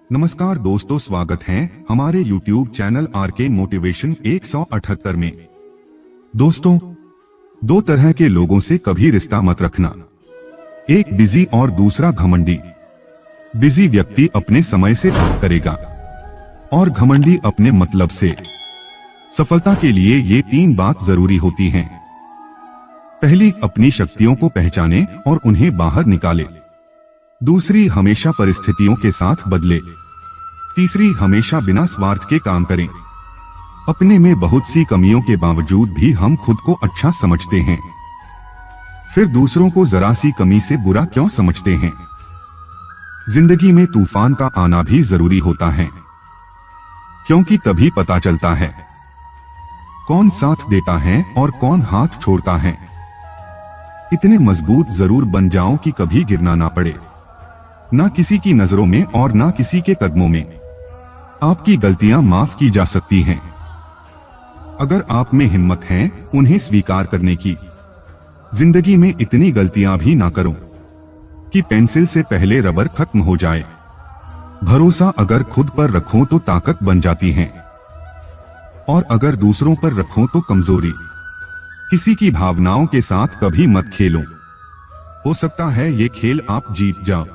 नमस्कार दोस्तों, स्वागत है हमारे YouTube चैनल आरके मोटिवेशन 178 में। दोस्तों, दो तरह के लोगों से कभी रिश्ता मत रखना, एक बिजी और दूसरा घमंडी। बिजी व्यक्ति अपने समय से बात करेगा और घमंडी अपने मतलब से। सफलता के लिए ये तीन बात जरूरी होती हैं। पहली, अपनी शक्तियों को पहचाने और उन्हें बाहर निकाले। दूसरी, हमेशा परिस्थितियों के साथ बदले। तीसरी, हमेशा बिना स्वार्थ के काम करें। अपने में बहुत सी कमियों के बावजूद भी हम खुद को अच्छा समझते हैं, फिर दूसरों को जरा सी कमी से बुरा क्यों समझते हैं। जिंदगी में तूफान का आना भी जरूरी होता है, क्योंकि तभी पता चलता है कौन साथ देता है और कौन हाथ छोड़ता है। इतने मजबूत जरूर बन जाओ कि कभी गिरना ना पड़े, ना किसी की नजरों में और ना किसी के कदमों में। आपकी गलतियां माफ की जा सकती हैं, अगर आप में हिम्मत है उन्हें स्वीकार करने की। जिंदगी में इतनी गलतियां भी ना करो कि पेंसिल से पहले रबर खत्म हो जाए। भरोसा अगर खुद पर रखो तो ताकत बन जाती है, और अगर दूसरों पर रखो तो कमजोरी। किसी की भावनाओं के साथ कभी मत खेलो। हो सकता है ये खेल आप जीत जाओ,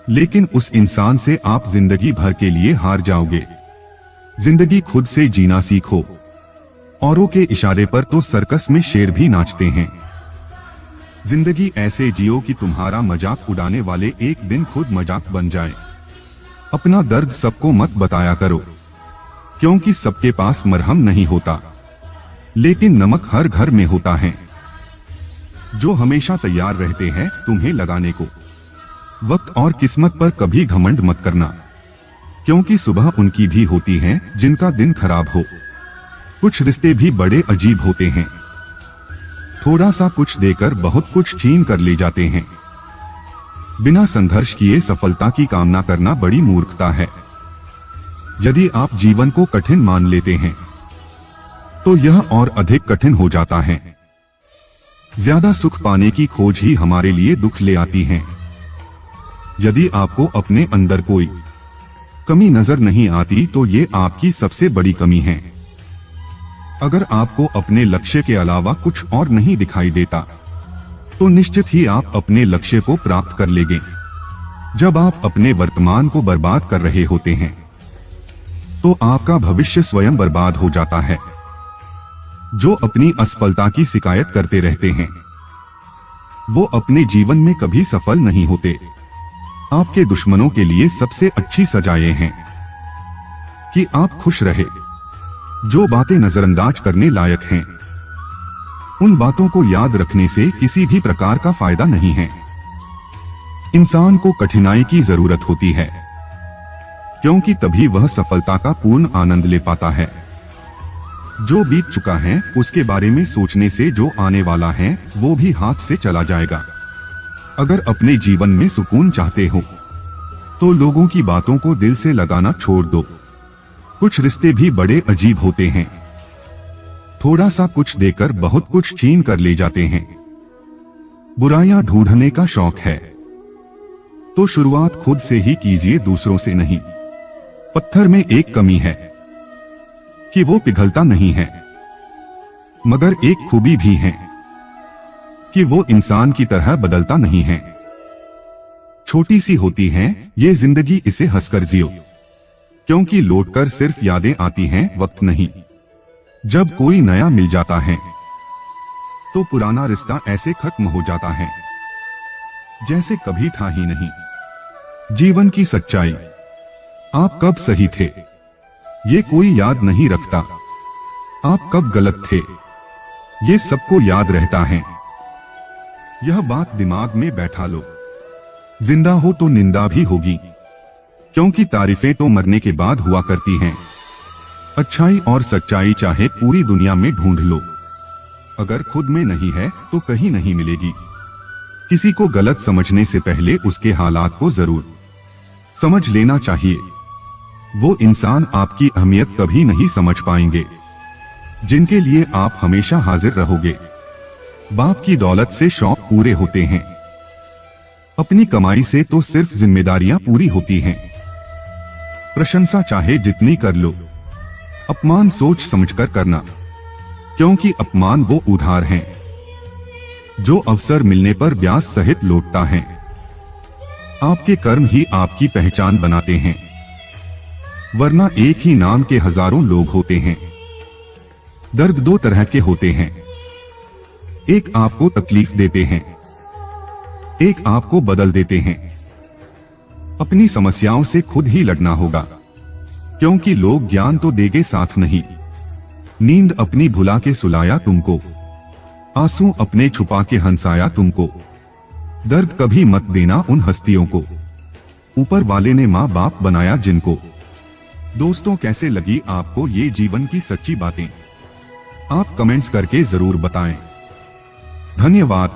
लेकिन उस इंसान से आप जिंदगी भर के लिए हार जाओगे। जिंदगी खुद से जीना सीखो। औरों के इशारे पर तो सर्कस में शेर भी नाचते हैं। जिंदगी ऐसे जियो कि तुम्हारा मजाक उड़ाने वाले एक दिन खुद मजाक बन जाए। अपना दर्द सबको मत बताया करो, क्योंकि सबके पास मरहम नहीं होता, लेकिन नमक हर घर में होता है। जो हमेशा तैयार रहते हैं तुम्हें लगाने को। वक्त और किस्मत पर कभी घमंड मत करना, क्योंकि सुबह उनकी भी होती है जिनका दिन खराब हो। कुछ रिश्ते भी बड़े अजीब होते हैं, थोड़ा सा कुछ देकर बहुत कुछ छीन कर ले जाते हैं। बिना संघर्ष किए सफलता की कामना करना बड़ी मूर्खता है। यदि आप जीवन को कठिन मान लेते हैं तो यह और अधिक कठिन हो जाता है। ज्यादा सुख पाने की खोज ही हमारे लिए दुख ले आती है। यदि आपको अपने अंदर कोई कमी नजर नहीं आती तो ये आपकी सबसे बड़ी कमी है। अगर आपको अपने लक्ष्य के अलावा कुछ और नहीं दिखाई देता तो निश्चित ही आप अपने लक्ष्य को प्राप्त कर लेंगे। जब आप अपने वर्तमान को बर्बाद कर रहे होते हैं तो आपका भविष्य स्वयं बर्बाद हो जाता है। जो अपनी असफलता की शिकायत करते रहते हैं वो अपने जीवन में कभी सफल नहीं होते। आपके दुश्मनों के लिए सबसे अच्छी सजाएं हैं कि आप खुश रहे। जो बातें नजरअंदाज करने लायक हैं उन बातों को याद रखने से किसी भी प्रकार का फायदा नहीं है। इंसान को कठिनाई की जरूरत होती है, क्योंकि तभी वह सफलता का पूर्ण आनंद ले पाता है। जो बीत चुका है उसके बारे में सोचने से जो आने वाला है वो भी हाथ से चला जाएगा। अगर अपने जीवन में सुकून चाहते हो तो लोगों की बातों को दिल से लगाना छोड़ दो। कुछ रिश्ते भी बड़े अजीब होते हैं, थोड़ा सा कुछ देकर बहुत कुछ छीन कर ले जाते हैं। बुराइयां ढूंढने का शौक है तो शुरुआत खुद से ही कीजिए, दूसरों से नहीं। पत्थर में एक कमी है कि वो पिघलता नहीं है, मगर एक खूबी भी है कि वो इंसान की तरह बदलता नहीं है। छोटी सी होती है ये जिंदगी, इसे हंसकर जियो, क्योंकि लौटकर सिर्फ यादें आती हैं, वक्त नहीं। जब कोई नया मिल जाता है तो पुराना रिश्ता ऐसे खत्म हो जाता है जैसे कभी था ही नहीं। जीवन की सच्चाई, आप कब सही थे ये कोई याद नहीं रखता। आप कब गलत थे ये सबको याद रहता है। यह बात दिमाग में बैठा लो। जिंदा हो तो निंदा भी होगी, क्योंकि तारीफें तो मरने के बाद हुआ करती हैं। अच्छाई और सच्चाई चाहे पूरी दुनिया में ढूंढ लो, अगर खुद में नहीं है तो कहीं नहीं मिलेगी। किसी को गलत समझने से पहले उसके हालात को जरूर समझ लेना चाहिए। वो इंसान आपकी अहमियत कभी नहीं समझ पाएंगे जिनके लिए आप हमेशा हाजिर रहोगे। बाप की दौलत से शौक पूरे होते हैं, अपनी कमाई से तो सिर्फ जिम्मेदारियां पूरी होती हैं। प्रशंसा चाहे जितनी कर लो, अपमान सोच समझकर करना, क्योंकि अपमान वो उधार हैं जो अवसर मिलने पर ब्याज सहित लौटता है। आपके कर्म ही आपकी पहचान बनाते हैं, वरना एक ही नाम के हजारों लोग होते हैं। दर्द दो तरह के होते हैं, एक आपको तकलीफ देते हैं, एक आपको बदल देते हैं। अपनी समस्याओं से खुद ही लड़ना होगा, क्योंकि लोग ज्ञान तो देंगे साथ नहीं। नींद अपनी भुला के सुलाया तुमको, आंसू अपने छुपा के हंसाया तुमको। दर्द कभी मत देना उन हस्तियों को, ऊपर वाले ने माँ बाप बनाया जिनको। दोस्तों, कैसे लगी आपको ये जीवन की सच्ची बातें? आप कमेंट्स करके जरूर बताएं। धन्यवाद।